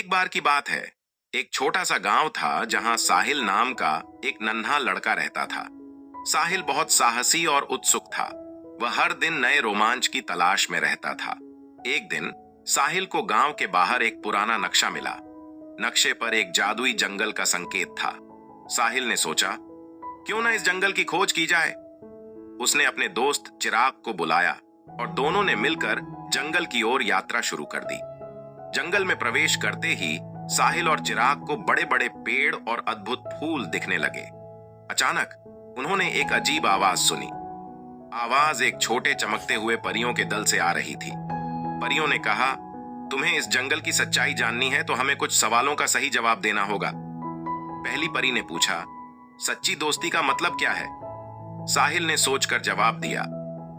एक बार की बात है। एक छोटा सा गांव था जहां साहिल नाम का एक नन्हा लड़का रहता था। साहिल बहुत साहसी और उत्सुक था। वह हर दिन नए रोमांच की तलाश में रहता था। एक दिन साहिल को गांव के बाहर एक पुराना नक्शा मिला। नक्शे पर एक जादुई जंगल का संकेत था। साहिल ने सोचा, क्यों ना इस जंगल की खोज की जाए। उसने अपने दोस्त चिराग को बुलाया और दोनों ने मिलकर जंगल की ओर यात्रा शुरू कर दी। जंगल में प्रवेश करते ही साहिल और चिराग को बड़े बड़े पेड़ और अद्भुत फूल दिखने लगे। अचानक उन्होंने एक अजीब आवाज सुनी। आवाज एक छोटे चमकते हुए परियों के दल से आ रही थी। परियों ने कहा, तुम्हें इस जंगल की सच्चाई जाननी है तो हमें कुछ सवालों का सही जवाब देना होगा। पहली परी ने पूछा, सच्ची दोस्ती का मतलब क्या है? साहिल ने सोचकर जवाब दिया,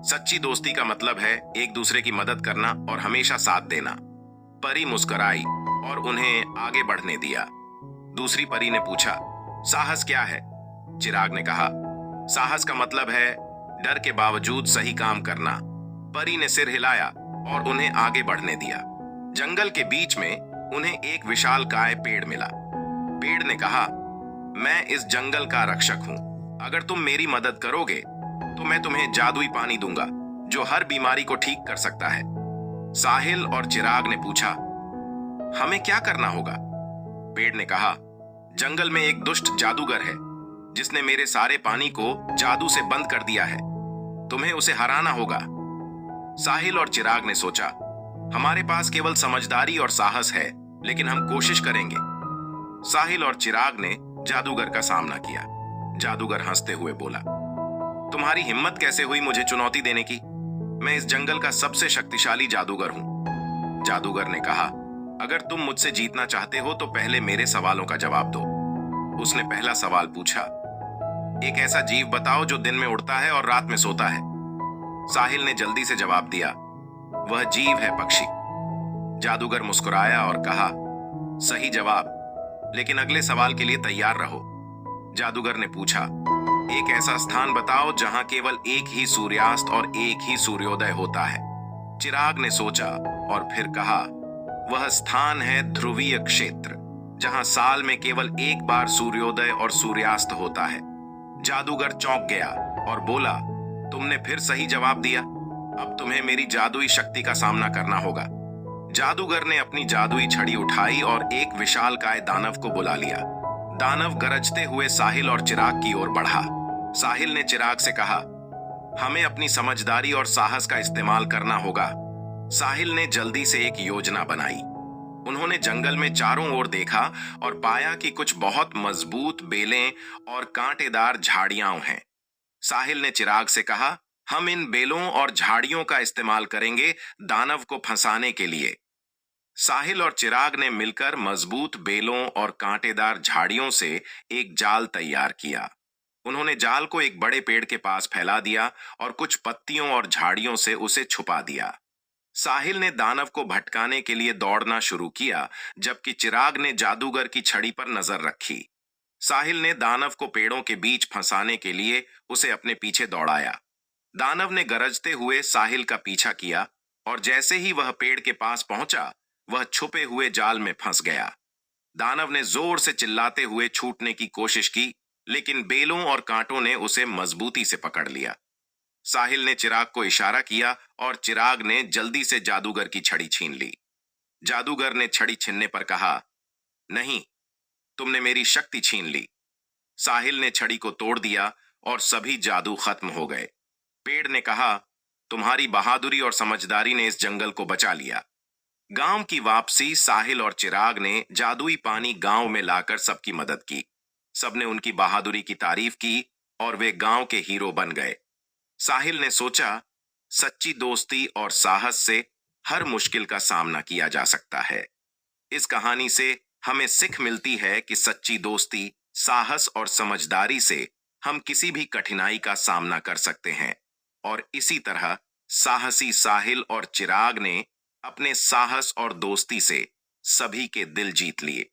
सच्ची दोस्ती का मतलब है एक दूसरे की मदद करना और हमेशा साथ देना। परी मुस्कुराई और उन्हें आगे बढ़ने दिया। दूसरी परी ने पूछा, साहस क्या है? चिराग ने कहा, साहस का मतलब है डर के बावजूद सही काम करना। परी ने सिर हिलाया और उन्हें आगे बढ़ने दिया। जंगल के बीच में उन्हें एक विशालकाय पेड़ मिला। पेड़ ने कहा, मैं इस जंगल का रक्षक हूं। अगर तुम मेरी मदद करोगे तो मैं तुम्हें जादुई पानी दूंगा जो हर बीमारी को ठीक कर सकता है। साहिल और चिराग ने पूछा, हमें क्या करना होगा? पेड़ ने कहा, जंगल में एक दुष्ट जादूगर है जिसने मेरे सारे पानी को जादू से बंद कर दिया है। तुम्हें उसे हराना होगा। साहिल और चिराग ने सोचा, हमारे पास केवल समझदारी और साहस है, लेकिन हम कोशिश करेंगे। साहिल और चिराग ने जादूगर का सामना किया। जादूगर हंसते हुए बोला, तुम्हारी हिम्मत कैसे हुई मुझे चुनौती देने की? मैं इस जंगल का सबसे शक्तिशाली जादूगर हूं। जादूगर ने कहा, अगर तुम मुझसे जीतना चाहते हो तो पहले मेरे सवालों का जवाब दो। उसने पहला सवाल पूछा, एक ऐसा जीव बताओ जो दिन में उड़ता है और रात में सोता है। साहिल ने जल्दी से जवाब दिया, वह जीव है पक्षी। जादूगर मुस्कुराया और कहा, सही जवाब, लेकिन अगले सवाल के लिए तैयार रहो। जादूगर ने पूछा, एक ऐसा स्थान बताओ जहां केवल एक ही सूर्यास्त और एक ही सूर्योदय होता है। चिराग ने सोचा और फिर कहा, वह स्थान है ध्रुवीय क्षेत्र, जहां साल में केवल एक बार सूर्योदय और सूर्यास्त होता है। जादूगर चौंक गया और बोला, तुमने फिर सही जवाब दिया। अब तुम्हें मेरी जादुई शक्ति का सामना करना होगा। जादूगर ने अपनी जादुई छड़ी उठाई और एक विशालकाय दानव को बुला लिया। दानव गरजते हुए साहिल और चिराग की ओर बढ़ा। साहिल ने चिराग से कहा, हमें अपनी समझदारी और साहस का इस्तेमाल करना होगा। साहिल ने जल्दी से एक योजना बनाई। उन्होंने जंगल में चारों ओर देखा और पाया कि कुछ बहुत मजबूत बेलें और कांटेदार झाड़ियां हैं। साहिल ने चिराग से कहा, हम इन बेलों और झाड़ियों का इस्तेमाल करेंगे दानव को फंसाने के लिए। साहिल और चिराग ने मिलकर मजबूत बेलों और कांटेदार झाड़ियों से एक जाल तैयार किया। उन्होंने जाल को एक बड़े पेड़ के पास फैला दिया और कुछ पत्तियों और झाड़ियों से उसे छुपा दिया। साहिल ने दानव को भटकाने के लिए दौड़ना शुरू किया, जबकि चिराग ने जादूगर की छड़ी पर नजर रखी। साहिल ने दानव को पेड़ों के बीच फंसाने के लिए उसे अपने पीछे दौड़ाया। दानव ने गरजते हुए साहिल का पीछा किया और जैसे ही वह पेड़ के पास पहुंचा, वह छुपे हुए जाल में फंस गया। दानव ने जोर से चिल्लाते हुए छूटने की कोशिश की, लेकिन बेलों और कांटों ने उसे मजबूती से पकड़ लिया। साहिल ने चिराग को इशारा किया और चिराग ने जल्दी से जादूगर की छड़ी छीन ली। जादूगर ने छड़ी छीनने पर कहा, नहीं, तुमने मेरी शक्ति छीन ली। साहिल ने छड़ी को तोड़ दिया और सभी जादू खत्म हो गए। पेड़ ने कहा, तुम्हारी बहादुरी और समझदारी ने इस जंगल को बचा लिया। गांव की वापसी साहिल और चिराग ने जादुई पानी गांव में लाकर सबकी मदद की। सबने उनकी बहादुरी की तारीफ की और वे गांव के हीरो बन गए। साहिल ने सोचा, सच्ची दोस्ती और साहस से हर मुश्किल का सामना किया जा सकता है। इस कहानी से हमें सीख मिलती है कि सच्ची दोस्ती, साहस और समझदारी से हम किसी भी कठिनाई का सामना कर सकते हैं। और इसी तरह साहसी साहिल और चिराग ने अपने साहस और दोस्ती से सभी के दिल जीत लिए।